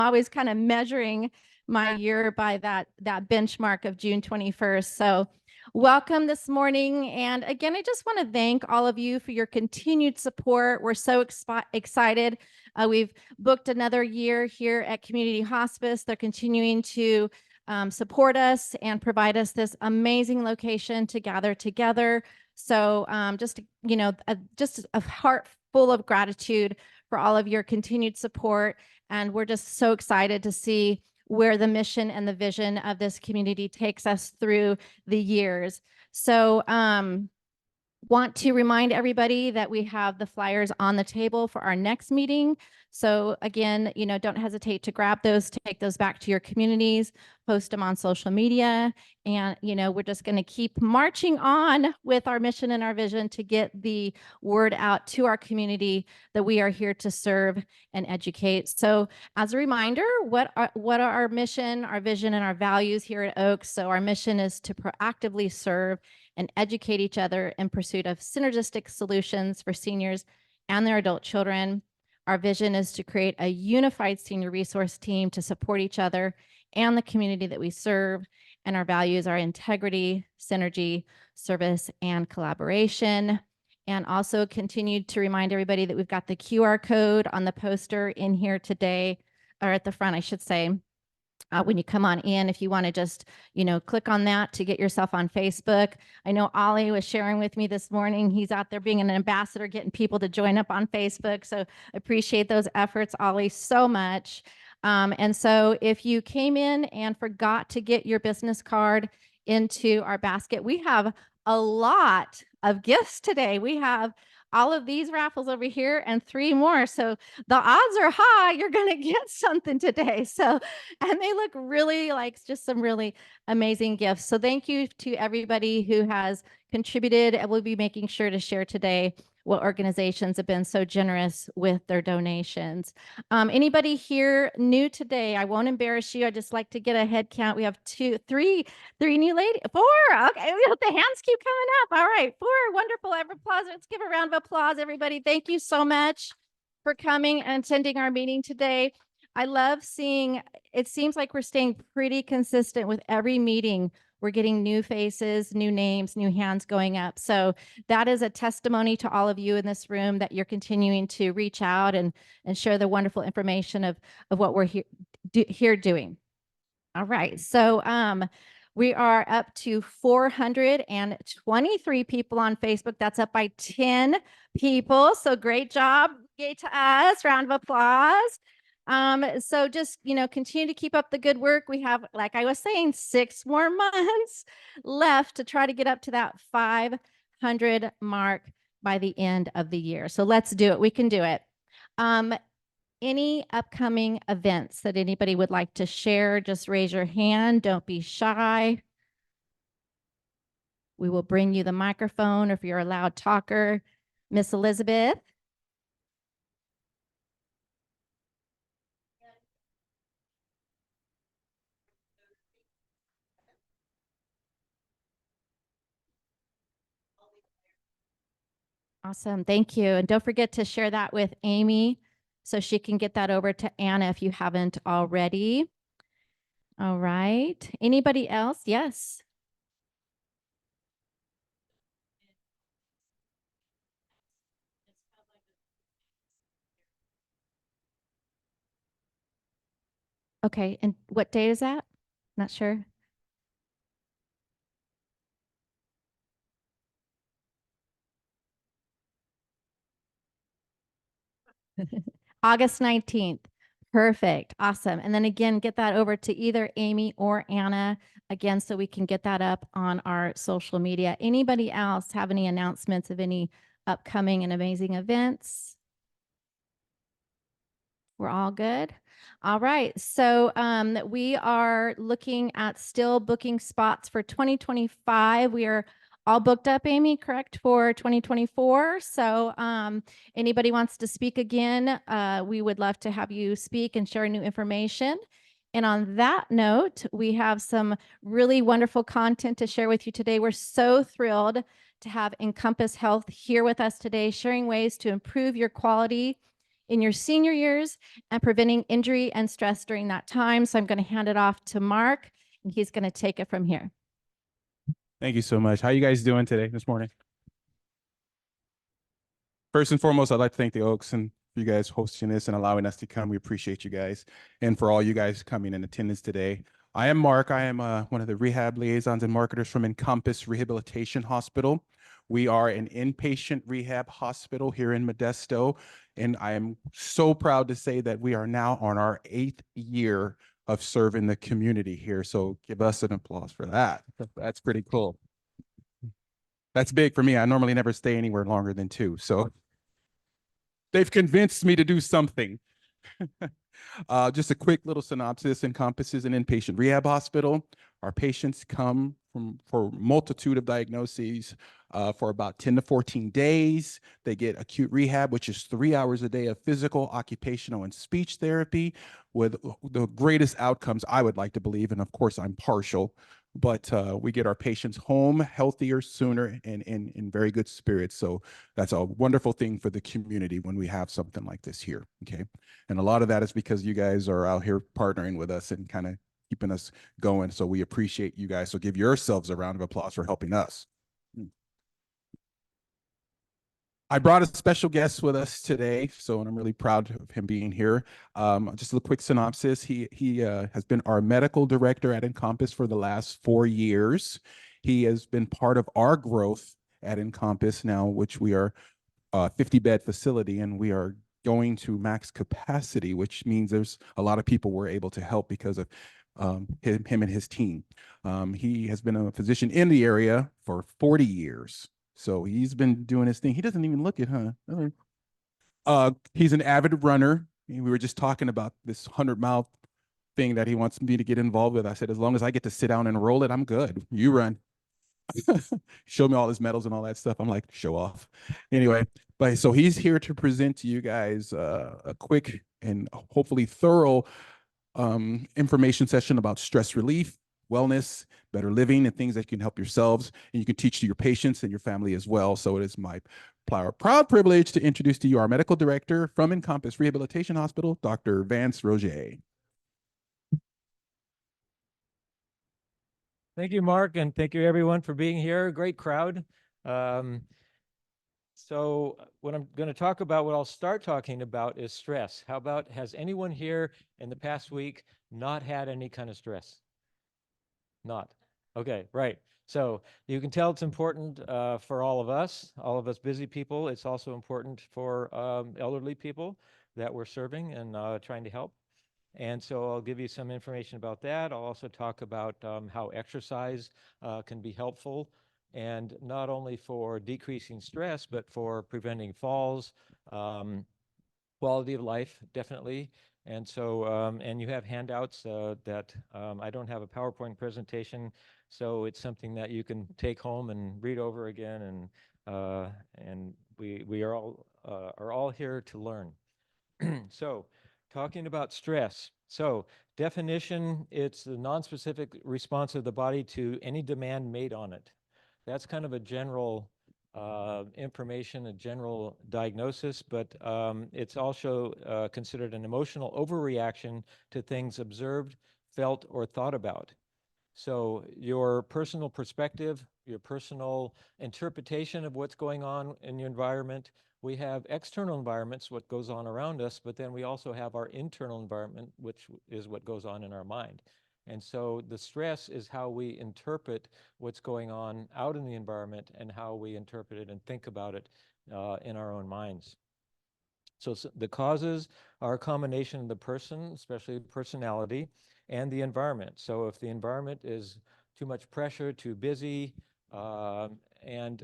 always kind of measuring my year by that benchmark of June 21st. So welcome this morning. And again, I just want to thank all of you for your continued support. We're so excited. We've booked another year here at Community Hospice. They're continuing to support us and provide us this amazing location to gather together. So just a heart full of gratitude for all of your continued support. And we're just so excited to see where the mission and the vision of this community takes us through the years. So want to remind everybody that we have the flyers on the table for our next meeting. So again, don't hesitate to grab those, take those back to your communities, post them on social media. And, we're just going to keep marching on with our mission and our vision to get the word out to our community that we are here to serve and educate. So as a reminder, what are our mission, our vision, and our values here at OACS? So our mission is to proactively serve and educate each other in pursuit of synergistic solutions for seniors and their adult children. Our vision is to create a unified senior resource team to support each other and the community that we serve. And our values are integrity, synergy, service, and collaboration. And also continue to remind everybody that we've got the QR code on the poster in here today, or at the front, I should say. When you come on in, if you want to just, click on that to get yourself on Facebook. I know Ollie was sharing with me this morning. He's out there being an ambassador, getting people to join up on Facebook. So appreciate those efforts, Ollie, so much. And so if you came in and forgot to get your business card into our basket, we have a lot of gifts today. We have all of these raffles over here and 3 more. So the odds are high you're going to get something today. So, and they look really like just some really amazing gifts. So thank you to everybody who has contributed. And we'll be making sure to share today what organizations have been so generous with their donations. Anybody here new today? I won't embarrass you. I just like to get a head count. We have 3 new ladies, 4. Okay, the hands keep coming up. All right, 4. Wonderful. Applause. Let's give a round of applause, everybody. Thank you so much for coming and attending our meeting today. I love seeing, it seems like we're staying pretty consistent with every meeting. We're getting new faces, new names, new hands going up. So that is a testimony to all of you in this room that you're continuing to reach out and share the wonderful information of what we're here doing. All right. So we are up to 423 people on Facebook. That's up by 10 people. So great job. Yay to us. Round of applause. So just, continue to keep up the good work. We have, like I was saying, 6 more months left to try to get up to that 500 mark by the end of the year. So let's do it. We can do it. Any upcoming events that anybody would like to share, just raise your hand. Don't be shy. We will bring you the microphone if you're a loud talker. Miss Elizabeth. Awesome. Thank you. And don't forget to share that with Amy so she can get that over to Anna if you haven't already. All right. Anybody else? Yes. Okay. And what day is that? Not sure. August 19th. Perfect. Awesome. And then again, get that over to either Amy or Anna again, so we can get that up on our social media. Anybody else have any announcements of any upcoming and amazing events? We're all good. All right. So we are looking at still booking spots for 2025. We are all booked up, Amy, correct, for 2024. So anybody wants to speak again, we would love to have you speak and share new information. And on that note, we have some really wonderful content to share with you today. We're so thrilled to have Encompass Health here with us today, sharing ways to improve your quality in your senior years and preventing injury and stress during that time. So I'm going to hand it off to Mark, and he's going to take it from here. Thank you so much. How you guys doing today, this morning? First and foremost, I'd like to thank the Oaks and you guys hosting this and allowing us to come. We appreciate you guys, and for all you guys coming in attendance today. I am Mark. I am one of the rehab liaisons and marketers from Encompass Rehabilitation Hospital. We are an inpatient rehab hospital here in Modesto, and I am so proud to say that we are now on our 8th year of serving the community here. So give us an applause for that. That's pretty cool. That's big for me. I normally never stay anywhere longer than 2. So they've convinced me to do something. Just a quick little synopsis. Encompass is an inpatient rehab hospital. Our patients come for a multitude of diagnoses for about 10 to 14 days. They get acute rehab, which is 3 hours a day of physical, occupational, and speech therapy with the greatest outcomes, I would like to believe. And of course, I'm partial, but we get our patients home healthier, sooner, and in very good spirits. So that's a wonderful thing for the community when we have something like this here, okay? And a lot of that is because you guys are out here partnering with us and kind of keeping us going. So we appreciate you guys. So give yourselves a round of applause for helping us. I brought a special guest with us today, so I'm really proud of him being here. Just a quick synopsis. He has been our medical director at Encompass for the last 4 years. He has been part of our growth at Encompass now, which we are a 50-bed facility, and we are going to max capacity, which means there's a lot of people we're able to help because of him and his team. He has been a physician in the area for 40 years. So he's been doing his thing. He doesn't even look it, huh? He's an avid runner. We were just talking about this 100-mile thing that he wants me to get involved with. I said, as long as I get to sit down and roll it, I'm good. You run. Show me all his medals and all that stuff. I'm like, show off. Anyway, but so he's here to present to you guys a quick and hopefully thorough information session about stress relief, wellness, better living, and things that can help yourselves and you can teach to your patients and your family as well. So it is my proud privilege to introduce to you our medical director from Encompass Rehabilitation Hospital, Dr. Vance Rojet. Thank you, Mark, and thank you everyone for being here. Great crowd. So what I'm going to talk about, what I'll start talking about is stress. How about, has anyone here in the past week not had any kind of stress? Not. Okay, right. So you can tell it's important for all of us busy people. It's also important for elderly people that we're serving and trying to help. And so I'll give you some information about that. I'll also talk about how exercise can be helpful, and not only for decreasing stress, but for preventing falls, quality of life, definitely. And so, and you have handouts that I don't have a PowerPoint presentation, so it's something that you can take home and read over again. And we are all here to learn. So, talking about stress. So, definition, it's the nonspecific response of the body to any demand made on it. That's kind of a general information, a general diagnosis, but it's also considered an emotional overreaction to things observed, felt, or thought about. So your personal perspective, your personal interpretation of what's going on in your environment. We have external environments, what goes on around us, but then we also have our internal environment, which is what goes on in our mind. And so the stress is how we interpret what's going on out in the environment and how we interpret it and think about it in our own minds. So the causes are a combination of the person, especially personality, and the environment. So if the environment is too much pressure, too busy, and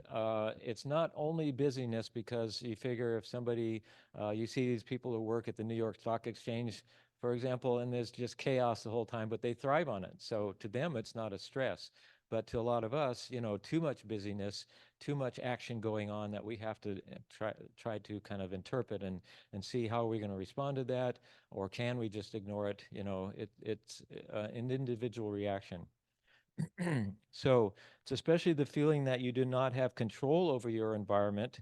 it's not only busyness, because you figure if somebody, you see these people who work at the New York Stock Exchange, for example, and there's just chaos the whole time, but they thrive on it. So to them, it's not a stress. But to a lot of us, you know, too much busyness, too much action going on that we have to try to kind of interpret and see how are we going to respond to that, or can we just ignore it? You know, it's an individual reaction. So it's especially the feeling that you do not have control over your environment,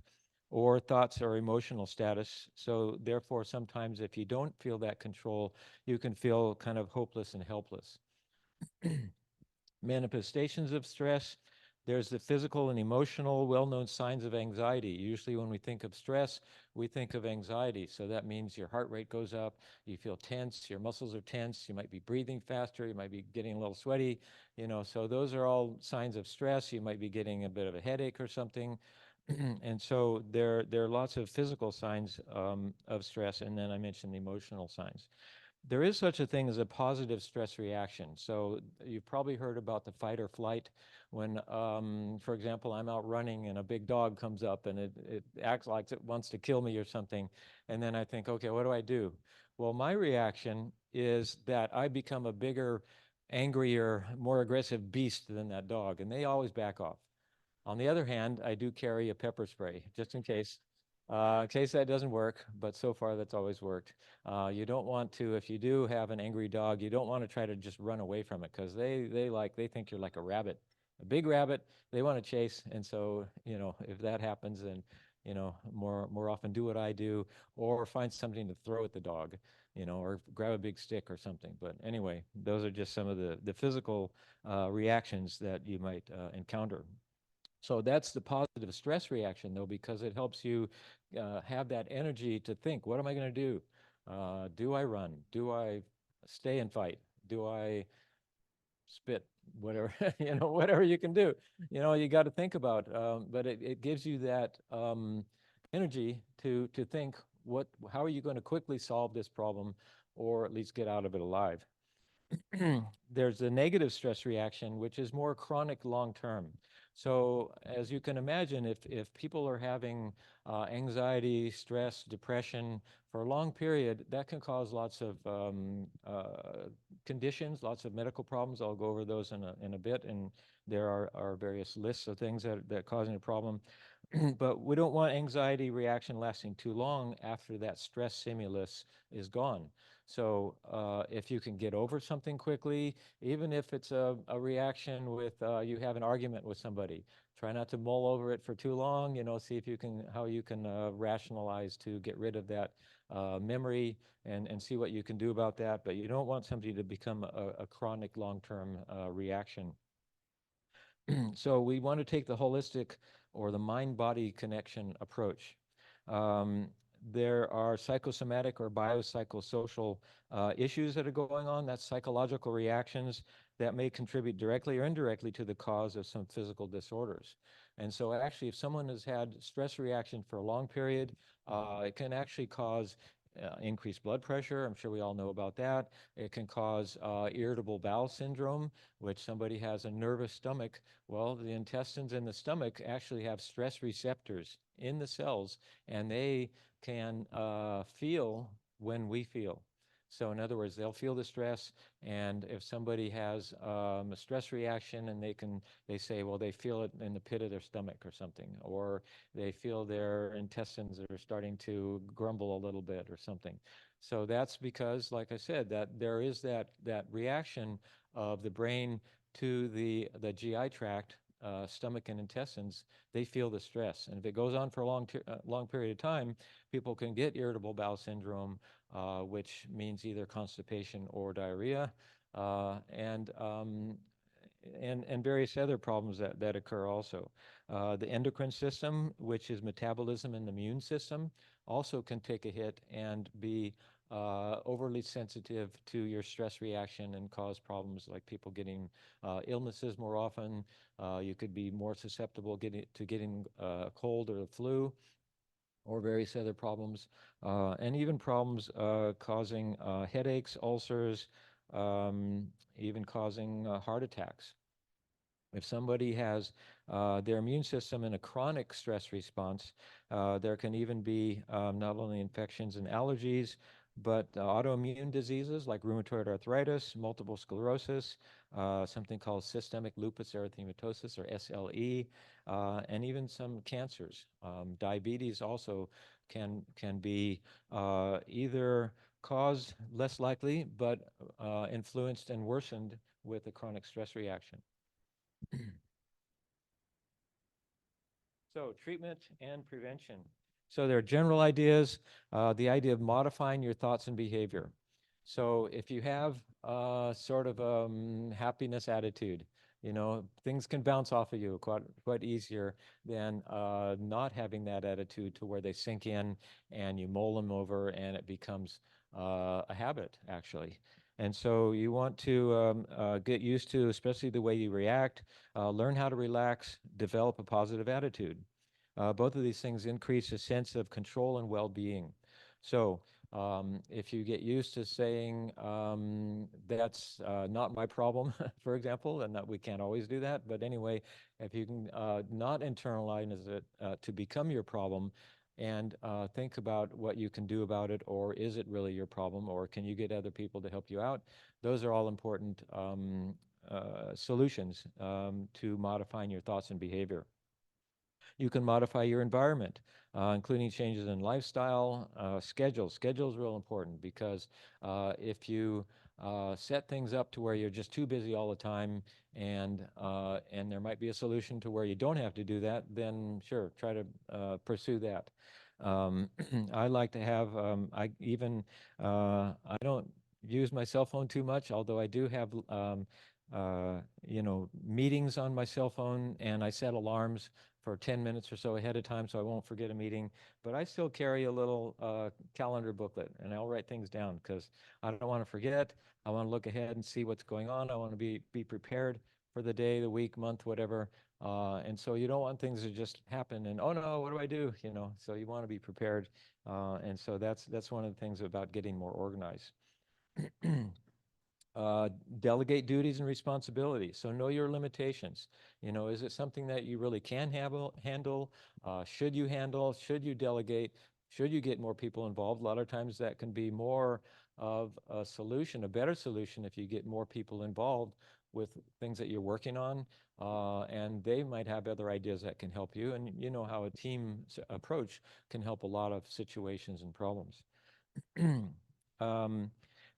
or thoughts or emotional status. So therefore, sometimes if you don't feel that control, you can feel kind of hopeless and helpless. Manifestations of stress. There's the physical and emotional well-known signs of anxiety. Usually when we think of stress, we think of anxiety. So that means your heart rate goes up, you feel tense, your muscles are tense, you might be breathing faster, you might be getting a little sweaty, so those are all signs of stress. You might be getting a bit of a headache or something. And so there are lots of physical signs of stress, and then I mentioned the emotional signs. There is such a thing as a positive stress reaction. So you've probably heard about the fight or flight when, for example, I'm out running and a big dog comes up and it acts like it wants to kill me or something. And then I think, okay, what do I do? Well, my reaction is that I become a bigger, angrier, more aggressive beast than that dog, and they always back off. On the other hand, I do carry a pepper spray just in case that doesn't work, but so far that's always worked. You don't want to, if you do have an angry dog, you don't want to try to just run away from it, because they think you're like a rabbit, a big rabbit. They want to chase, and so if that happens, then more often do what I do, or find something to throw at the dog, or grab a big stick or something. But anyway, those are just some of the physical reactions that you might encounter. So that's the positive stress reaction, though, because it helps you have that energy to think, what am I going to do? Do I run? Do I stay and fight? Do I spit? Whatever, whatever you can do. You got to think about, but it gives you that energy to think, how are you going to quickly solve this problem, or at least get out of it alive? There's a negative stress reaction, which is more chronic long-term. So as you can imagine, if people are having anxiety, stress, depression for a long period, that can cause lots of conditions, lots of medical problems. I'll go over those in a bit, and there are various lists of things that causing a problem. But we don't want anxiety reaction lasting too long after that stress stimulus is gone. So if you can get over something quickly, even if it's a reaction with you have an argument with somebody, try not to mull over it for too long. See if you can how you can rationalize to get rid of that memory, and see what you can do about that. But you don't want somebody to become a chronic long-term reaction. So we want to take the holistic or the mind-body connection approach. There are psychosomatic or biopsychosocial issues that are going on. That's psychological reactions that may contribute directly or indirectly to the cause of some physical disorders. And so actually, if someone has had stress reaction for a long period, it can actually cause increased blood pressure. I'm sure we all know about that. It can cause irritable bowel syndrome, which somebody has a nervous stomach. Well, the intestines in the stomach actually have stress receptors in the cells, and they can feel when we feel. So in other words, they'll feel the stress, and if somebody has a stress reaction, and they say, well, they feel it in the pit of their stomach or something, or they feel their intestines are starting to grumble a little bit or something. So that's because, like I said, that there is that reaction of the brain to the GI tract, stomach and intestines. They feel the stress, and if it goes on for a long period of time, people can get irritable bowel syndrome, which means either constipation or diarrhea, and various other problems that occur also. The endocrine system, which is metabolism and the immune system, also can take a hit and be overly sensitive to your stress reaction and cause problems like people getting illnesses more often. You could be more susceptible to getting a cold or the flu, or various other problems, and even problems causing headaches, ulcers, even causing heart attacks. If somebody has their immune system in a chronic stress response, there can even be not only infections and allergies, but autoimmune diseases like rheumatoid arthritis, multiple sclerosis, something called systemic lupus erythematosus, or SLE, and even some cancers. Diabetes also can be either caused, less likely, but influenced and worsened with a chronic stress reaction. So treatment and prevention. So there are general ideas, the idea of modifying your thoughts and behavior. So if you have sort of happiness attitude, you know, things can bounce off of you quite easier than not having that attitude to where they sink in and you mull them over and it becomes a habit, actually. And so you want to get used to, especially the way you react, learn how to relax, develop a positive attitude. Both of these things increase a sense of control and well-being. So if you get used to saying that's not my problem, for example, and that we can't always do that, but anyway, if you can not internalize it to become your problem and think about what you can do about it, or is it really your problem, or can you get other people to help you out? Those are all important solutions to modifying your thoughts and behavior. You can modify your environment, including changes in lifestyle, schedule. Schedule is real important because if you set things up to where you're just too busy all the time and there might be a solution to where you don't have to do that, then sure, try to pursue that. I like to have, I don't use my cell phone too much, although I do have, you know, meetings on my cell phone, and I set alarms for 10 minutes or so ahead of time so I won't forget a meeting. But I still carry a little calendar booklet, and I'll write things down because I don't want to forget. I want to look ahead and see what's going on. I want to be prepared for the day, the week, month, whatever. And so you don't want things to just happen and, oh no, what do I do? You know, so you want to be prepared. And so that's one of the things about getting more organized. Delegate duties and responsibilities. So know your limitations. You know, is it something that you really can handle? Should you handle? Should you delegate? Should you get more people involved? A lot of times that can be more of a solution, a better solution if you get more people involved with things that you're working on, and they might have other ideas that can help you. And you know how a team approach can help a lot of situations and problems.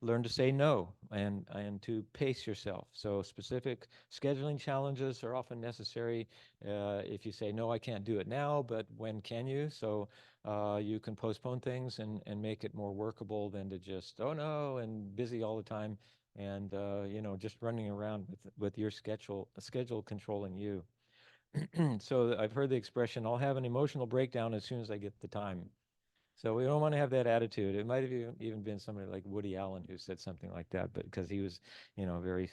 Learn to say no and to pace yourself. So specific scheduling challenges are often necessary. If you say, no, I can't do it now, but when can you? So you can postpone things and make it more workable than to just, oh no, and busy all the time and you know, just running around with your schedule controlling you. So I've heard the expression, I'll have an emotional breakdown as soon as I get the time. So we don't want to have that attitude. It might have even been somebody like Woody Allen who said something like that, but because he was, you know, a very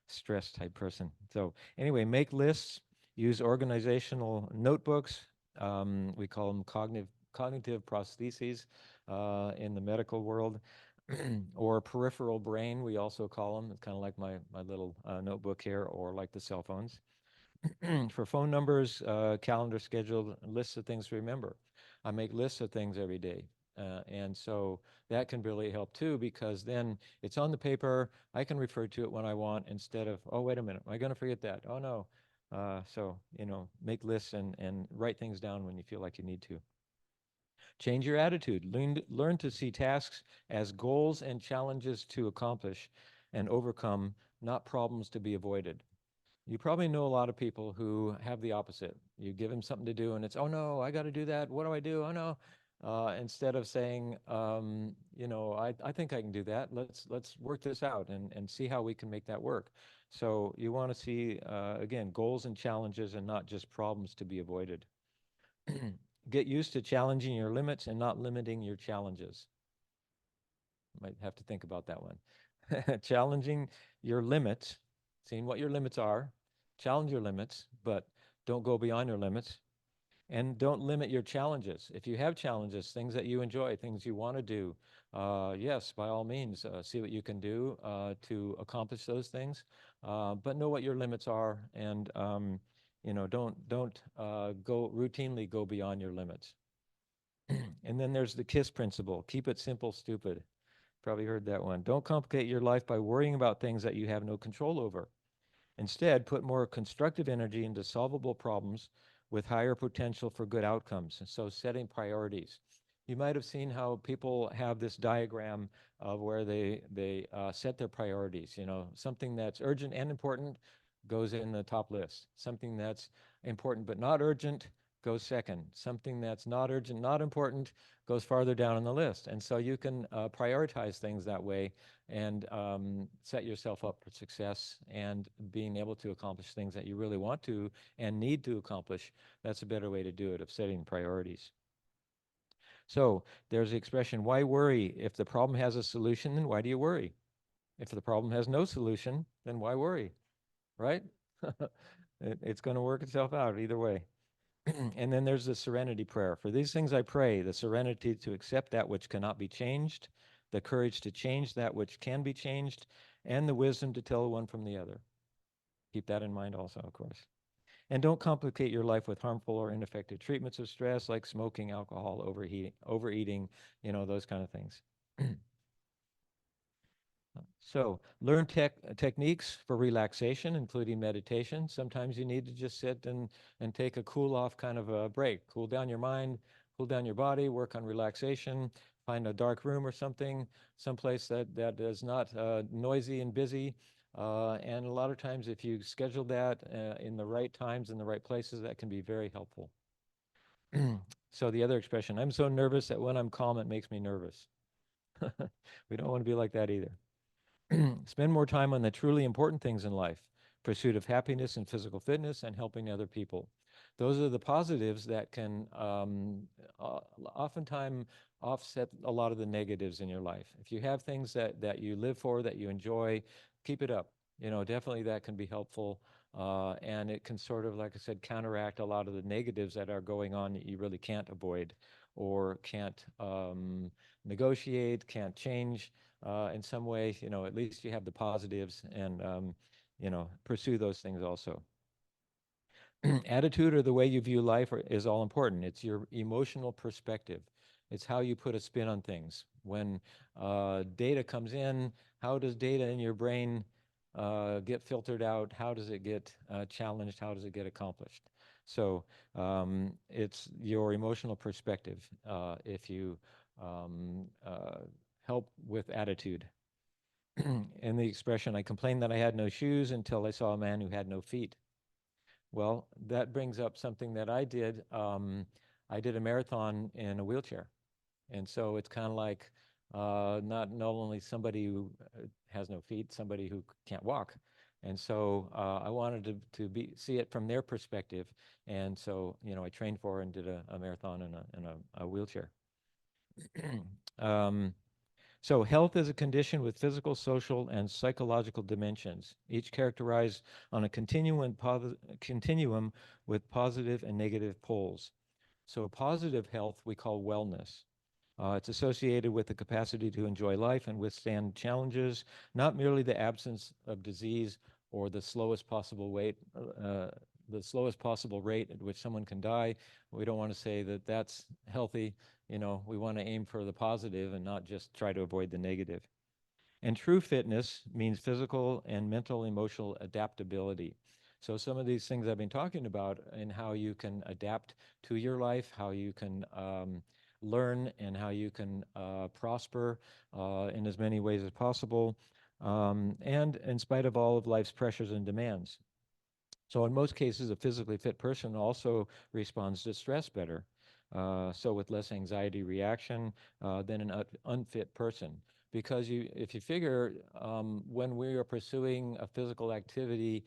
stressed type person. So anyway, make lists, use organizational notebooks. We call them cognitive prostheses in the medical world, or peripheral brain. We also call them. It's kind of like my little notebook here, or like the cell phones. For phone numbers, calendar schedule, lists of things to remember. I make lists of things every day. And so that can really help too, because then it's on the paper. I can refer to it when I want instead of, oh, wait a minute, am I going to forget that? Oh, no. So, you know, make lists and write things down when you feel like you need to. Change your attitude. Learn to see tasks as goals and challenges to accomplish and overcome, not problems to be avoided. You probably know a lot of people who have the opposite. You give them something to do and it's, oh no, I got to do that. What do I do? Oh no. Instead of saying, you know, I think I can do that. Let's work this out and see how we can make that work. So you want to see, again, goals and challenges and not just problems to be avoided. Get used to challenging your limits and not limiting your challenges. Might have to think about that one. Challenging your limits, seeing what your limits are, challenge your limits, but don't go beyond your limits. And don't limit your challenges. If you have challenges, things that you enjoy, things you want to do, yes, by all means, see what you can do to accomplish those things. But know what your limits are, and you know, don't go routinely go beyond your limits. And then there's the KISS principle: keep it simple, stupid. Probably heard that one. Don't complicate your life by worrying about things that you have no control over. Instead, put more constructive energy into solvable problems with higher potential for good outcomes. And so setting priorities. You might have seen how people have this diagram of where they set their priorities. You know, something that's urgent and important goes in the top list. Something that's important but not urgent goes second. Something that's not urgent, not important, goes farther down on the list. And so you can prioritize things that way and set yourself up for success and being able to accomplish things that you really want to and need to accomplish. That's a better way to do it, of setting priorities. So there's the expression, why worry? If the problem has a solution, then why do you worry? If the problem has no solution, then why worry, right? It's going to work itself out either way. And then there's the serenity prayer. For these things I pray, the serenity to accept that which cannot be changed, the courage to change that which can be changed, and the wisdom to tell one from the other. Keep that in mind also, of course. And don't complicate your life with harmful or ineffective treatments of stress like smoking, alcohol, overeating, those kind of things. So learn techniques for relaxation, including meditation. Sometimes you need to just sit and take a cool off kind of a break. Cool down your mind, cool down your body, work on relaxation, find a dark room or something, someplace that is not noisy and busy. And a lot of times if you schedule that in the right times, in the right places, that can be very helpful. So the other expression, I'm so nervous that when I'm calm, it makes me nervous. We don't want to be like that either. Spend more time on the truly important things in life, pursuit of happiness and physical fitness and helping other people. Those are the positives that can oftentimes offset a lot of the negatives in your life. If you have things that you live for, that you enjoy, keep it up. Definitely that can be helpful. And it can sort of, like I said, counteract a lot of the negatives that are going on that you really can't avoid or can't negotiate, can't change. In some way, at least you have the positives and, pursue those things also. Attitude or the way you view life is all important. It's your emotional perspective. It's how you put a spin on things. When data comes in, how does data in your brain get filtered out? How does it get challenged? How does it get accomplished? So it's your emotional perspective if you help with attitude. And the expression, I complained that I had no shoes until I saw a man who had no feet. Well, that brings up something that I did. I did a marathon in a wheelchair. And so it's kind of like not only somebody who has no feet, somebody who can't walk. And so I wanted to see it from their perspective. And so, I trained for and did a marathon in a wheelchair. So health is a condition with physical, social, and psychological dimensions, each characterized on a continuum with positive and negative poles. So positive health we call wellness. It's associated with the capacity to enjoy life and withstand challenges, not merely the absence of disease or the slowest possible rate at which someone can die. We don't want to say that that's healthy. We want to aim for the positive and not just try to avoid the negative. And true fitness means physical and mental, emotional adaptability. So some of these things I've been talking about and how you can adapt to your life, how you can learn and how you can prosper in as many ways as possible, and in spite of all of life's pressures and demands. So in most cases, a physically fit person also responds to stress better. So with less anxiety reaction than an unfit person. Because if you figure when we are pursuing a physical activity,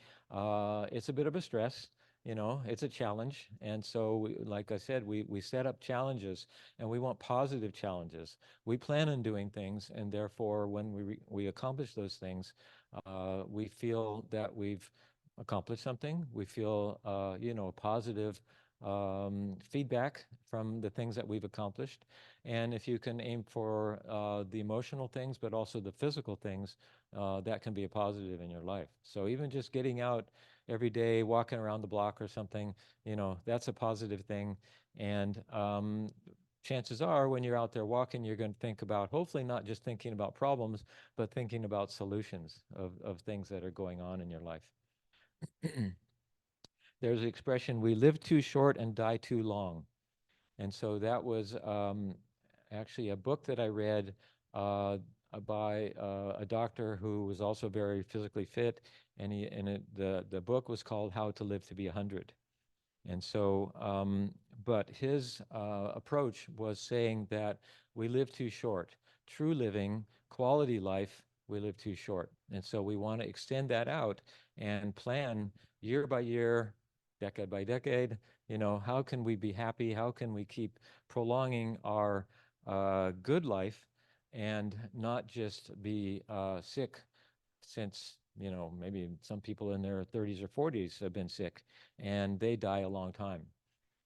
it's a bit of a stress, it's a challenge. And so, like I said, we set up challenges and we want positive challenges. We plan on doing things, and therefore when we accomplish those things, we feel that we've accomplished something. We feel, positive feedback from the things that we've accomplished. And if you can aim for the emotional things, but also the physical things, that can be a positive in your life. So even just getting out every day, walking around the block or something, that's a positive thing. And chances are when you're out there walking, you're going to think about, hopefully not just thinking about problems, but thinking about solutions of things that are going on in your life. There's the expression, we live too short and die too long. And so that was actually a book that I read by a doctor who was also very physically fit. And the book was called How to Live to be 100. And so but his approach was saying that we live too short. True living, quality life, we live too short. And so we want to extend that out and plan year by year, decade by decade, how can we be happy? How can we keep prolonging our good life and not just be sick since, maybe some people in their 30s or 40s have been sick and they die a long time.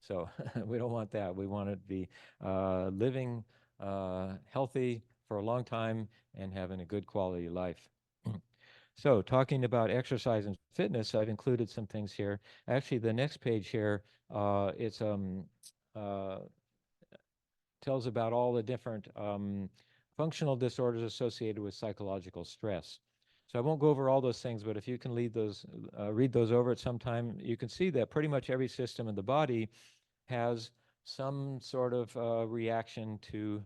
So we don't want that. We want to be living healthy for a long time and having a good quality life. So talking about exercise and fitness, I've included some things here. Actually, the next page here, it's tells about all the different functional disorders associated with psychological stress. So I won't go over all those things, but if you can read those over at some time, you can see that pretty much every system in the body has some sort of reaction to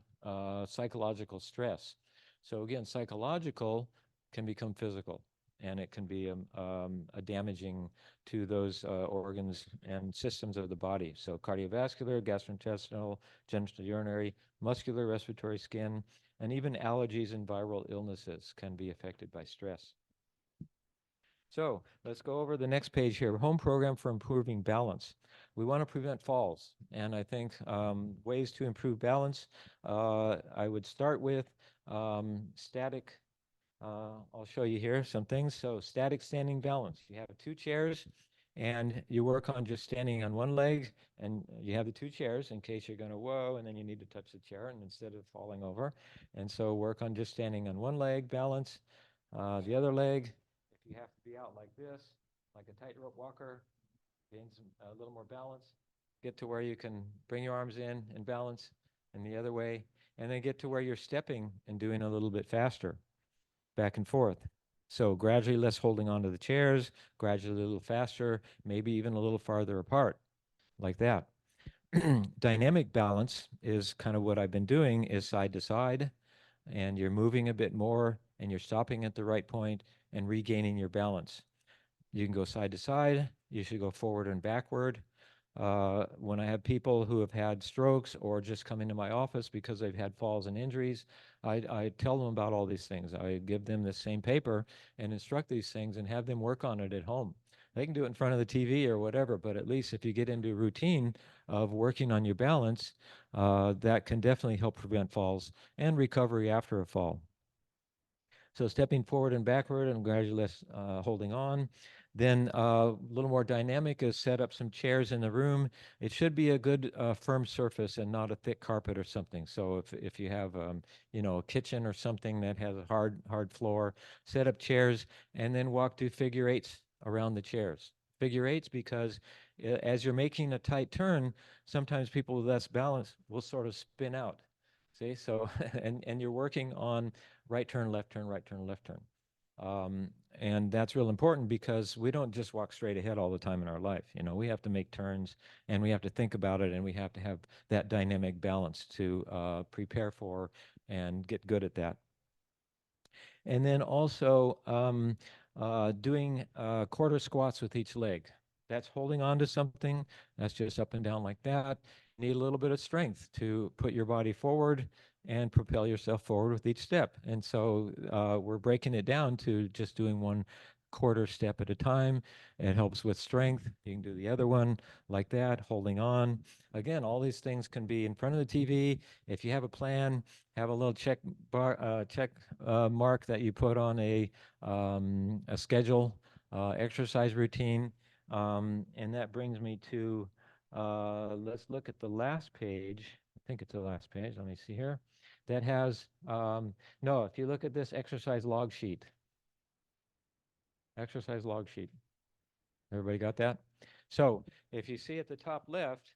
psychological stress. So again, psychological can become physical, and it can be a damaging to those organs and systems of the body. So cardiovascular, gastrointestinal, genitourinary, muscular, respiratory, skin, and even allergies and viral illnesses can be affected by stress. So let's go over the next page here, home program for improving balance. We want to prevent falls, and I think ways to improve balance, I would start with static. I'll show you here some things. So static standing balance. You have 2 chairs, and you work on just standing on one leg, and you have the 2 chairs in case you're going to whoa, and then you need to touch the chair and instead of falling over. And so work on just standing on one leg, balance. The other leg, if you have to be out like this, like a tightrope walker, gain a little more balance, get to where you can bring your arms in and balance, and the other way, and then get to where you're stepping and doing a little bit faster, back and forth. So gradually less holding onto the chairs, gradually a little faster, maybe even a little farther apart, like that. Dynamic balance is kind of what I've been doing, is side to side, and you're moving a bit more, and you're stopping at the right point and regaining your balance. You can go side to side. You should go forward and backward. When I have people who have had strokes or just come into my office because they've had falls and injuries, I tell them about all these things. I give them the same paper and instruct these things and have them work on it at home. They can do it in front of the TV or whatever, but at least if you get into a routine of working on your balance, that can definitely help prevent falls and recovery after a fall. So stepping forward and backward and gradually holding on. Then a little more dynamic is set up some chairs in the room. It should be a good firm surface and not a thick carpet or something. So if you have a kitchen or something that has a hard floor, set up chairs and then walk through figure eights around the chairs. Figure eights because as you're making a tight turn, sometimes people with less balance will sort of spin out. See, so and you're working on right turn, left turn, right turn, left turn. And that's real important because we don't just walk straight ahead all the time in our life. We have to make turns and we have to think about it and we have to have that dynamic balance to prepare for and get good at that. And then also doing quarter squats with each leg. That's holding on to something. That's just up and down like that. You need a little bit of strength to put your body forward and propel yourself forward with each step. And so we're breaking it down to just doing 1 quarter step at a time. It helps with strength. You can do the other one like that, holding on. Again, all these things can be in front of the TV. If you have a plan, have a little check mark that you put on a schedule, exercise routine. And that brings me to, let's look at the last page. I think it's the last page. Let me see here. That has, no, if you look at this exercise log sheet. Exercise log sheet. Everybody got that? So if you see at the top left,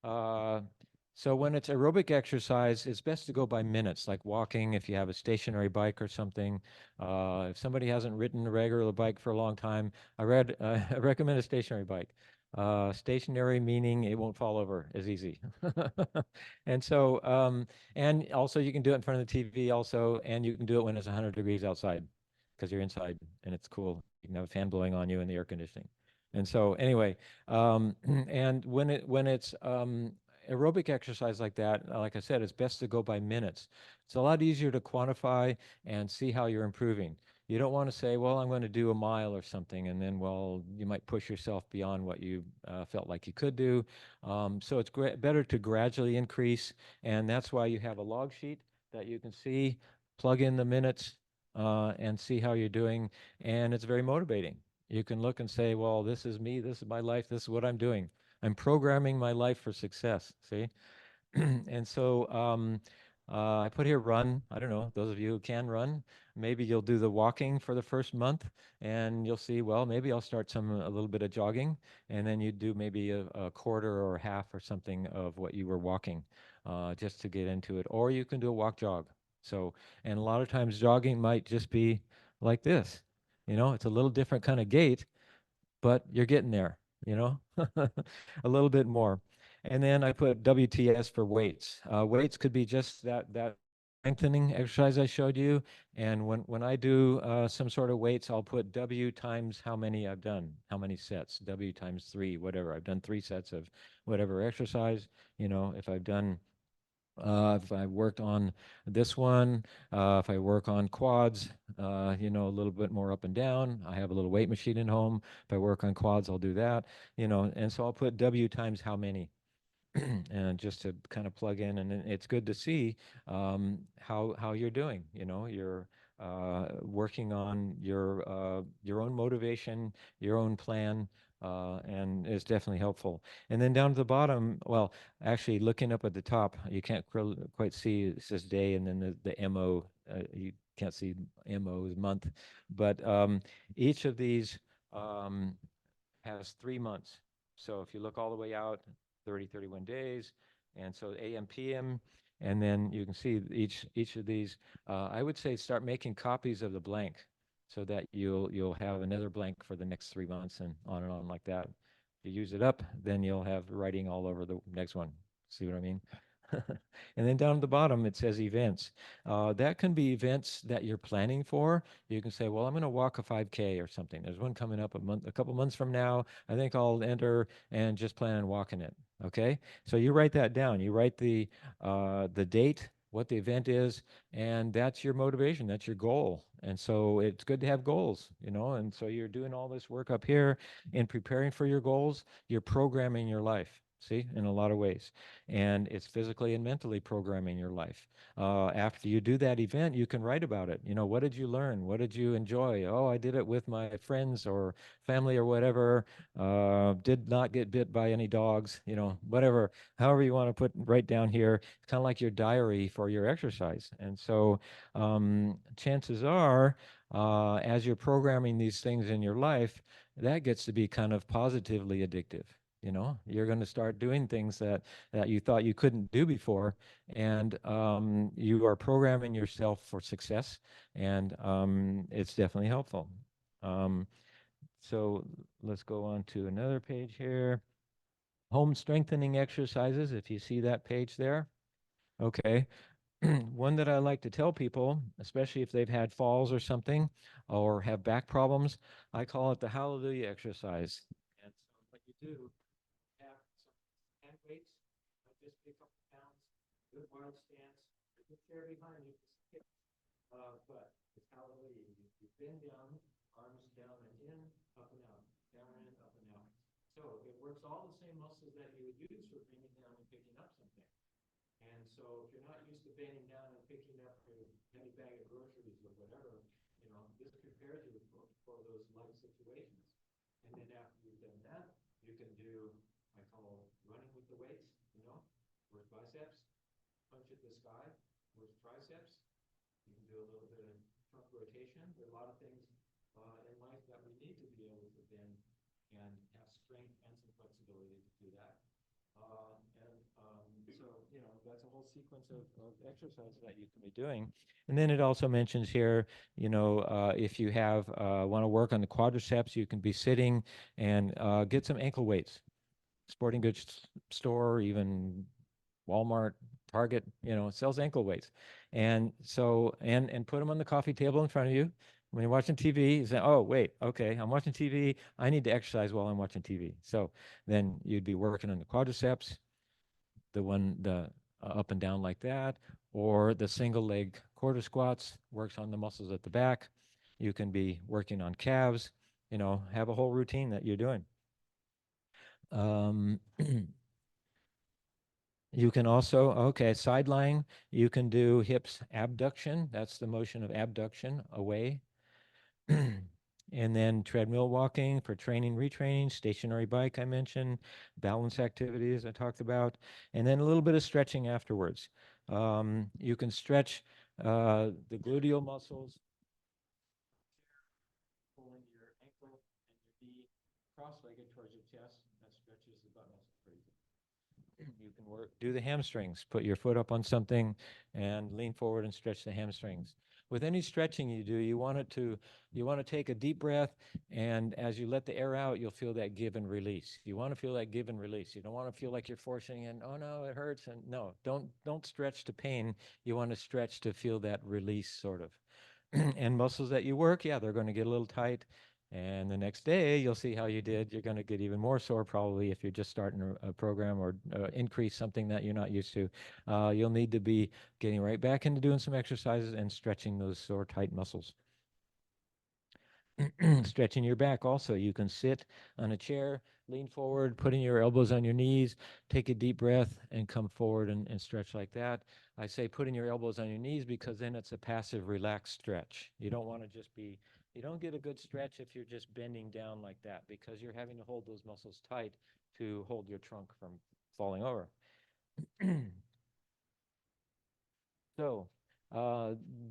so when it's aerobic exercise, it's best to go by minutes, like walking if you have a stationary bike or something. If somebody hasn't ridden a regular bike for a long time, I recommend a stationary bike. Stationary meaning it won't fall over as easy. And so, and also you can do it in front of the TV also, and you can do it when it's 100 degrees outside because you're inside and it's cool. You can have a fan blowing on you and the air conditioning. And so anyway, and when it's aerobic exercise like that, like I said, it's best to go by minutes. It's a lot easier to quantify and see how you're improving. You don't want to say, well, I'm going to do a mile or something, and then, well, you might push yourself beyond what you felt like you could do. So it's better to gradually increase, and that's why you have a log sheet that you can see, plug in the minutes, and see how you're doing, and it's very motivating. You can look and say, well, this is me, this is my life, this is what I'm doing. I'm programming my life for success, see? And so I put here run. I don't know, those of you who can run, maybe you'll do the walking for the first month and you'll see, well, maybe I'll start a little bit of jogging, and then you do maybe a quarter or half or something of what you were walking just to get into it. Or you can do a walk jog. So, and a lot of times jogging might just be like this. It's a little different kind of gait, but you're getting there, you know, a little bit more. And then I put WTS for weights. Weights could be just that strengthening exercise I showed you. And when I do some sort of weights, I'll put W times how many I've done, how many sets, W times 3, whatever. I've done 3 sets of whatever exercise. If I worked on this one, if I work on quads, a little bit more up and down. I have a little weight machine at home. If I work on quads, I'll do that, and so I'll put W times how many. And just to kind of plug in, and it's good to see how you're doing. You're working on your own motivation, your own plan, and it's definitely helpful. And then down to the bottom, well, actually looking up at the top, you can't quite see. It says day, and then the MO. You can't see MO is month, but each of these has 3 months. So if you look all the way out, 30, 31 days, and so AM, PM, and then you can see each of these. I would say start making copies of the blank so that you'll have another blank for the next 3 months and on like that. If you use it up, then you'll have writing all over the next one. See what I mean? And then down at the bottom, it says events. That can be events that you're planning for. You can say, well, I'm going to walk a 5K or something. There's one coming up a couple months from now. I think I'll enter and just plan on walking it. Okay. So you write that down. You write the date, what the event is, and that's your motivation. That's your goal. And so it's good to have goals, and so you're doing all this work up here in preparing for your goals. You're programming your life. See, in a lot of ways. And it's physically and mentally programming your life. After you do that event, you can write about it. What did you learn? What did you enjoy? Oh, I did it with my friends or family or whatever. Did not get bit by any dogs, whatever, however you want to write down here. It's kind of like your diary for your exercise. And so chances are, as you're programming these things in your life, that gets to be kind of positively addictive. You're going to start doing things that you thought you couldn't do before, and you are programming yourself for success, and it's definitely helpful. So let's go on to another page here. Home strengthening exercises, if you see that page there. Okay. One that I like to tell people, especially if they've had falls or something or have back problems, I call it the hallelujah exercise. And so what you do, have some hand weights, just pick up the pounds, good wild stance, there's a chair behind you, but it's hallelujah. You bend down, arms down and in, up and out, down and up and out. So it works all the same muscles that you would use for bending down and picking up something. And so if you're not used to bending down and picking up a heavy bag of groceries or whatever, this prepares you for those light situations. And then after you've done that, you can do, I call running with the weights, where's biceps, punch at the sky, where's triceps. You can do a little bit of trunk rotation. There are a lot of things in life that we need to be able to bend and have strength and some flexibility to do that. So, that's a whole sequence of exercises that you can be doing. And then it also mentions here, if you want to work on the quadriceps, you can be sitting and get some ankle weights. Sporting goods store, even Walmart, Target, sells ankle weights. And so, and put them on the coffee table in front of you. When you're watching TV, you say, oh, wait, okay, I'm watching TV. I need to exercise while I'm watching TV. So then you'd be working on the quadriceps, the up and down like that, or the single leg quarter squats works on the muscles at the back. You can be working on calves, have a whole routine that you're doing. You can also, okay, side lying, you can do hips abduction. That's the motion of abduction away. And then treadmill walking for training, retraining, stationary bike I mentioned, balance activities I talked about, and then a little bit of stretching afterwards. You can stretch the gluteal muscles, pulling your ankle and your knee cross-legged towards your chest. That stretches the butt muscle pretty good. You can do the hamstrings, put your foot up on something and lean forward and stretch the hamstrings. With any stretching you do, you want to take a deep breath, and as you let the air out, you'll feel that give and release. You want to feel that give and release. You don't want to feel like you're forcing in, oh no, it hurts. And no, don't stretch to pain. You want to stretch to feel that release sort of. And muscles that you work, yeah, they're going to get a little tight. And the next day, you'll see how you did. You're going to get even more sore probably if you're just starting a program or increase something that you're not used to. You'll need to be getting right back into doing some exercises and stretching those sore, tight muscles. Stretching your back also. You can sit on a chair, lean forward, putting your elbows on your knees, take a deep breath, and come forward and stretch like that. I say putting your elbows on your knees because then it's a passive, relaxed stretch. You don't want to just be, you don't get a good stretch if you're just bending down like that because you're having to hold those muscles tight to hold your trunk from falling over. So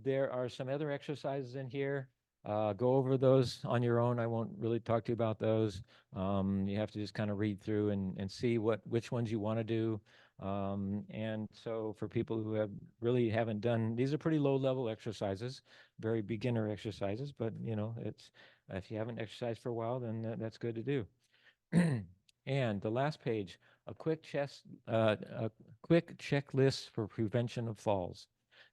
there are some other exercises in here. Go over those on your own. I won't really talk to you about those. You have to just kind of read through and see which ones you want to do. And so for people who really haven't done, these are pretty low level exercises, very beginner exercises, but it's if you haven't exercised for a while, then that's good to do. And the last page, a quick checklist for prevention of falls.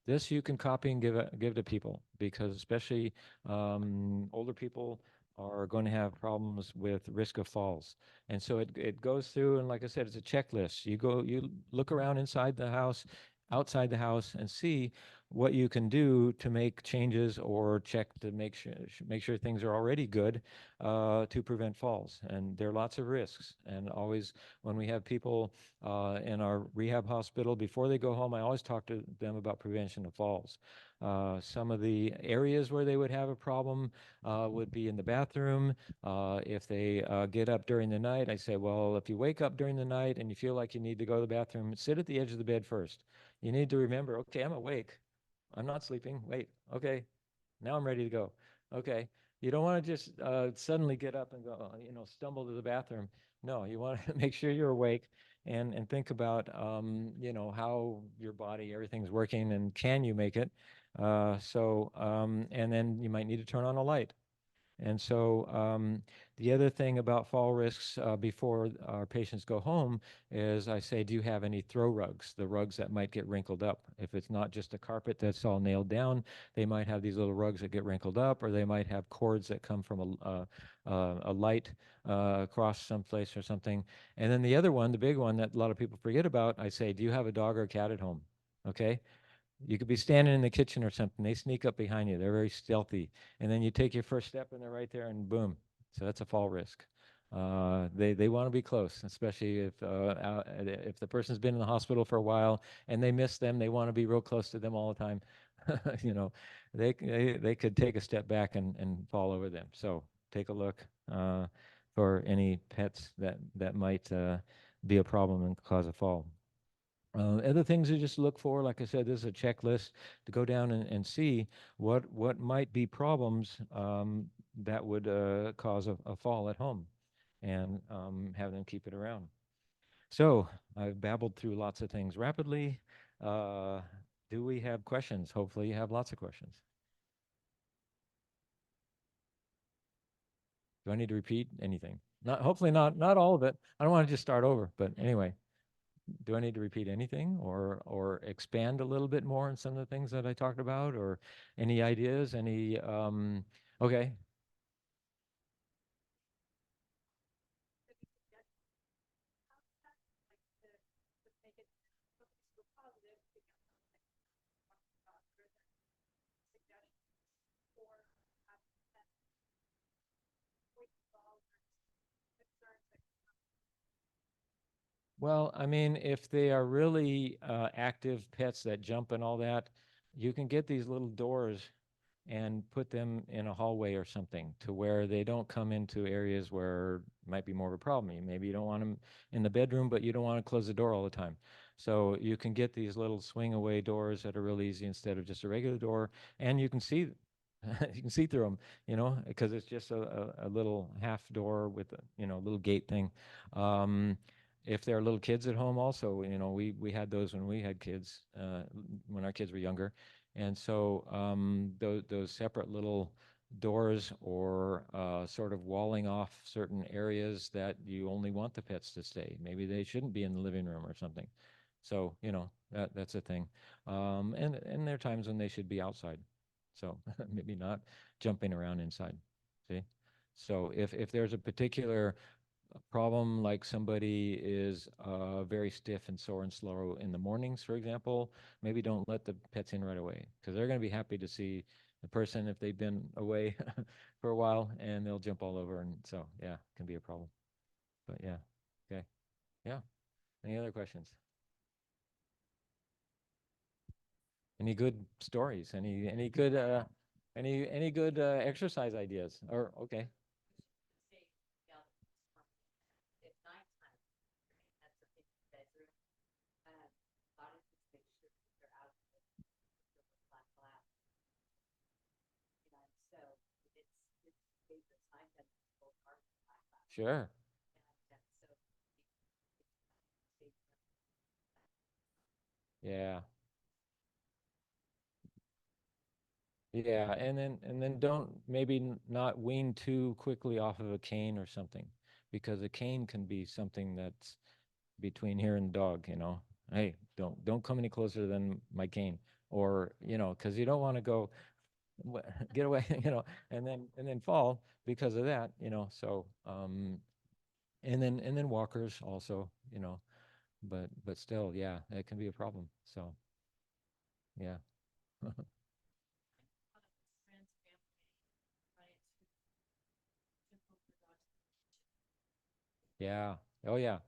This you can copy and give to people because especially older people are going to have problems with risk of falls. And so it goes through, and like I said, it's a checklist. You look around inside the house, outside the house, and see what you can do to make changes or check to make sure things are already good to prevent falls. And there are lots of risks. And always when we have people in our rehab hospital, before they go home, I always talk to them about prevention of falls. Some of the areas where they would have a problem would be in the bathroom. If they get up during the night, I say, well, if you wake up during the night and you feel like you need to go to the bathroom, sit at the edge of the bed first. You need to remember, okay, I'm awake. I'm not sleeping. Wait, okay, now I'm ready to go. Okay, you don't want to just suddenly get up and go, stumble to the bathroom. No, you want to make sure you're awake and think about, how your body, everything's working and can you make it? And then you might need to turn on a light. And so the other thing about fall risks before our patients go home is I say, do you have any throw rugs, the rugs that might get wrinkled up? If it's not just a carpet that's all nailed down, they might have these little rugs that get wrinkled up, or they might have cords that come from a light across someplace or something. And then the other one, the big one that a lot of people forget about, I say, do you have a dog or a cat at home? Okay. You could be standing in the kitchen or something. They sneak up behind you. They're very stealthy. And then you take your first step and they're right there and boom. So that's a fall risk. They want to be close, especially if the person's been in the hospital for a while and they miss them. They want to be real close to them all the time. They could take a step back and fall over them. So take a look for any pets that might be a problem and cause a fall. Other things to just look for, like I said, this is a checklist to go down and see what might be problems that would cause a fall at home and have them keep it around. So I've babbled through lots of things rapidly. Do we have questions? Hopefully you have lots of questions. Do I need to repeat anything? Hopefully not all of it. I don't want to just start over, but anyway. do I need to repeat anything or expand a little bit more on some of the things that I talked about, or any ideas, okay. Well, I mean, if they are really active pets that jump and all that, you can get these little doors and put them in a hallway or something to where they don't come into areas where it might be more of a problem. Maybe you don't want them in the bedroom, but you don't want to close the door all the time. So you can get these little swing away doors that are real easy instead of just a regular door, and you can see you can see through them, because it's just a little half door with a little gate thing. If there are little kids at home also, we had those when we had kids, when our kids were younger. And so those separate little doors or sort of walling off certain areas that you only want the pets to stay. Maybe they shouldn't be in the living room or something. So, that's a thing. And there are times when they should be outside. So maybe not jumping around inside. See? So if there's a particular problem, like somebody is very stiff and sore and slow in the mornings, for example, maybe don't let the pets in right away, because they're going to be happy to see the person if they've been away for a while, and they'll jump all over. And so, yeah, it can be a problem. But yeah, okay. Yeah. Any other questions? Any good stories? Any good any good exercise ideas? Or okay. Sure. Yeah. Yeah, and then don't maybe not wean too quickly off of a cane or something, because a cane can be something that's between here and the dog. Hey, don't come any closer than my cane, or because you don't want to go get away, and then fall because of that. So and then walkers also. But still, yeah, it can be a problem. So yeah. Yeah. Oh yeah.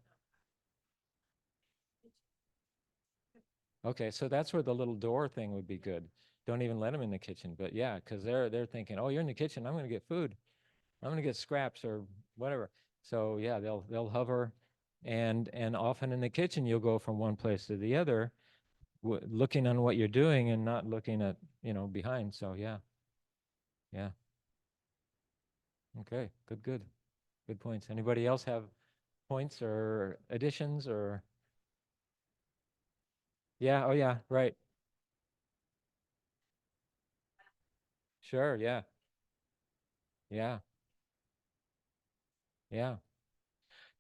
Okay, so that's where the little door thing would be good. Don't even let them in the kitchen. But yeah, because they're thinking, oh, you're in the kitchen, I'm going to get food. I'm going to get scraps or whatever. So yeah, they'll hover, and often in the kitchen you'll go from one place to the other, looking on what you're doing and not looking at behind. So yeah, yeah. Okay, good points. Anybody else have points or additions or? Yeah. Oh yeah. Right. Sure. Yeah. Yeah. Yeah.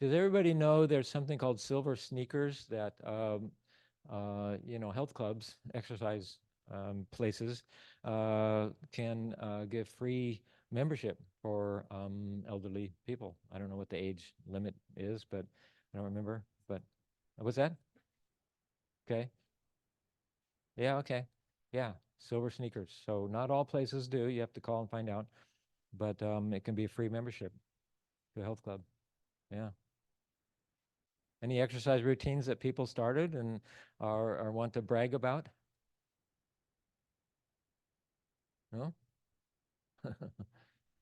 Does everybody know there's something called silver sneakers that health clubs, exercise places can give free membership for elderly people? I don't know what the age limit is, but I don't remember. But what's that? Okay. Yeah. Okay. Yeah. Silver sneakers. So not all places do. You have to call and find out. But it can be a free membership to a health club. Yeah. Any exercise routines that people started and are want to brag about? No?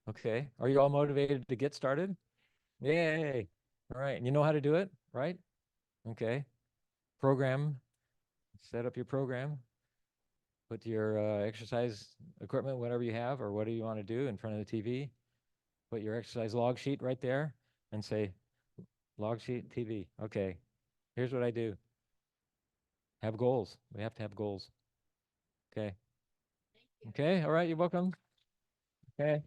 Okay. Are you all motivated to get started? Yay. All right. And you know how to do it, right? Okay. Program, set up your program, put your exercise equipment, whatever you have, or whatever you want to do in front of the TV. Put your exercise log sheet right there and say, log sheet TV. Okay. Here's what I do. Have goals. We have to have goals. Okay. Okay. All right. You're welcome. Okay.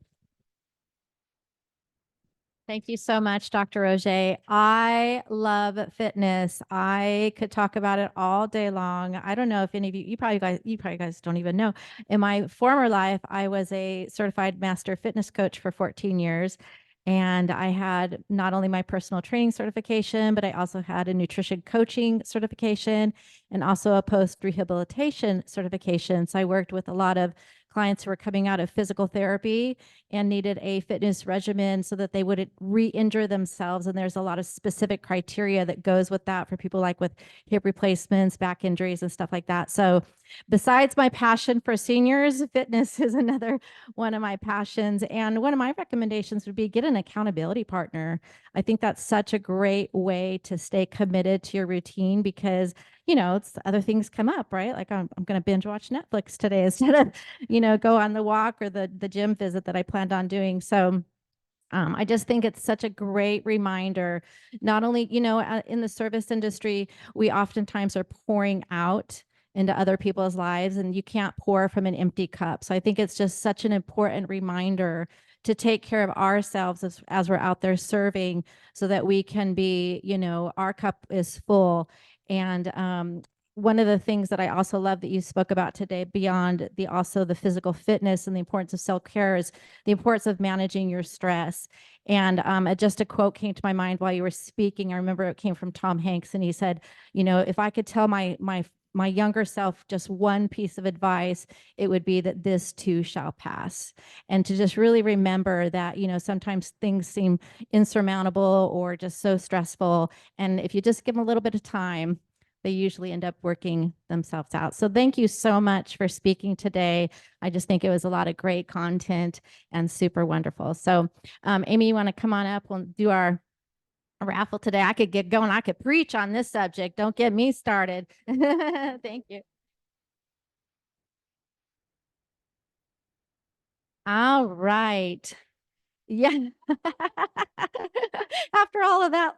Thank you so much, Dr. Rojet. I love fitness. I could talk about it all day long. I don't know if any of you probably guys don't even know. In my former life, I was a certified master fitness coach for 14 years. And I had not only my personal training certification, but I also had a nutrition coaching certification and also a post rehabilitation certification. So I worked with a lot of clients who were coming out of physical therapy and needed a fitness regimen so that they wouldn't re-injure themselves. And there's a lot of specific criteria that goes with that for people like with hip replacements, back injuries, and stuff like that. So besides my passion for seniors, fitness is another one of my passions. And one of my recommendations would be get an accountability partner. I think that's such a great way to stay committed to your routine because it's other things come up, right? Like I'm going to binge watch Netflix today instead of, go on the walk or the gym visit that I planned on doing. So I just think it's such a great reminder. Not only, in the service industry, we oftentimes are pouring out into other people's lives and you can't pour from an empty cup. So I think it's just such an important reminder to take care of ourselves as we're out there serving so that we can be, our cup is full. And one of the things that I also love that you spoke about today, beyond the physical fitness and the importance of self-care, is the importance of managing your stress. And just a quote came to my mind while you were speaking. I remember it came from Tom Hanks, and he said, if I could tell my younger self just one piece of advice, it would be that this too shall pass. And to just really remember that, sometimes things seem insurmountable or just so stressful. And if you just give them a little bit of time, they usually end up working themselves out. So thank you so much for speaking today. I just think it was a lot of great content and super wonderful. So Amy, you want to come on up? We'll do our raffle today. I could get going. I could preach on this subject. Don't get me started. Thank you. All right. Yeah. After all of that.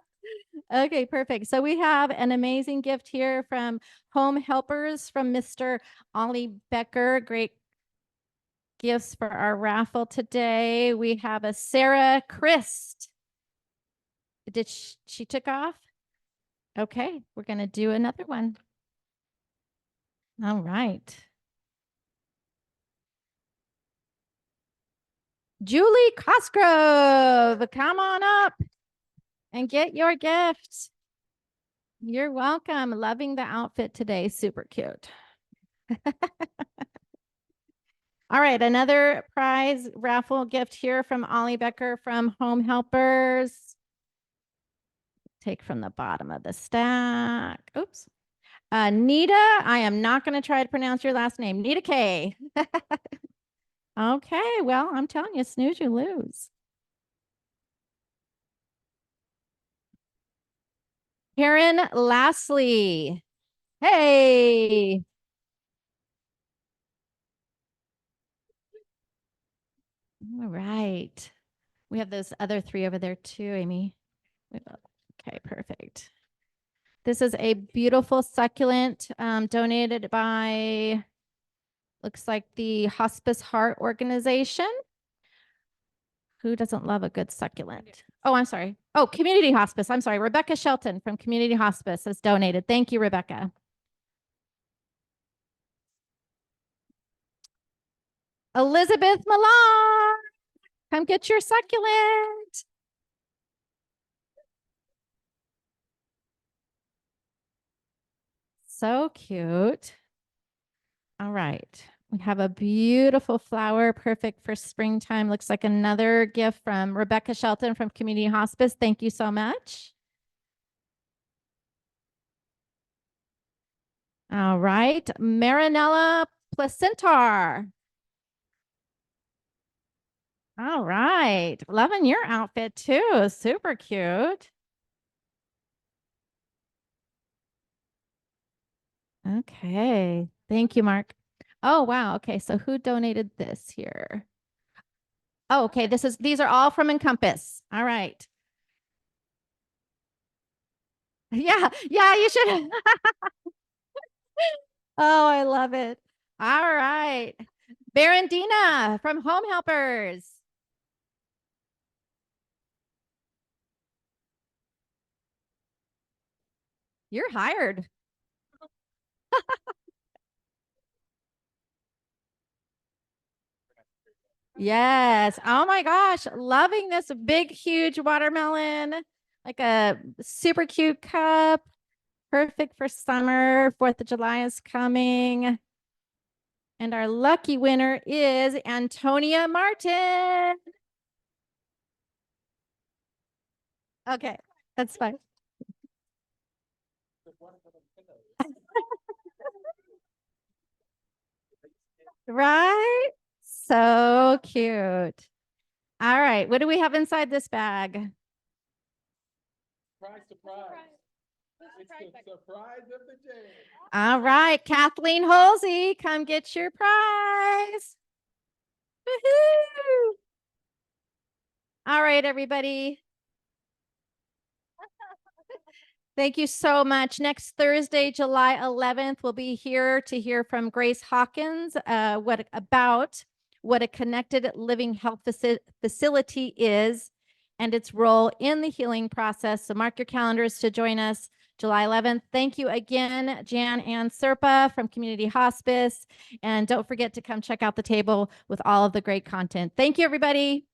Okay, perfect. So we have an amazing gift here from Home Helpers from Mr. Ollie Becker. Great gifts for our raffle today. We have a Sarah Christ. Did she took off? Okay, we're going to do another one. All right. Julie Cosgrove, come on up and get your gift. You're welcome. Loving the outfit today. Super cute. All right, another prize raffle gift here from Ollie Becker from Home Helpers. Take from the bottom of the stack. Oops. Nita, I am not going to try to pronounce your last name. Nita K. Okay, well, I'm telling you, snooze, you lose. Karen Lastly. Hey. All right. We have those other three over there too, Amy. Okay, perfect. This is a beautiful succulent donated by, looks like the Hospice Heart Organization. Who doesn't love a good succulent? Oh, I'm sorry. Oh, Community Hospice. I'm sorry. Rebecca Shelton from Community Hospice has donated. Thank you, Rebecca. Elizabeth Milan, come get your succulent. So cute. All right. We have a beautiful flower, perfect for springtime. Looks like another gift from Rebecca Shelton from Community Hospice. Thank you so much. All right. Marinella Placentar. All right. Loving your outfit too. Super cute. Okay. Thank you, Mark. Oh, wow. Okay. So who donated this here? Oh, okay. These are all from Encompass. All right. Yeah. Yeah, you should. Oh, I love it. All right. Barandina from Home Helpers. You're hired. Yes. Oh my gosh. Loving this big, huge watermelon, like a super cute cup. Perfect for summer. 4th of July is coming. And our lucky winner is Antonia Martin. Okay, that's fine. Right? So cute. All right, what do we have inside this bag? Surprise, surprise. It's the surprise of the day. All right, Kathleen Halsey, come get your prize. Woohoo! All right, everybody. Thank you so much. Next Thursday, July 11th, we'll be here to hear from Grace Hawkins what a connected living health facility is and its role in the healing process. So mark your calendars to join us July 11th. Thank you again, Jan and Serpa from Community Hospice. And don't forget to come check out the table with all of the great content. Thank you, everybody.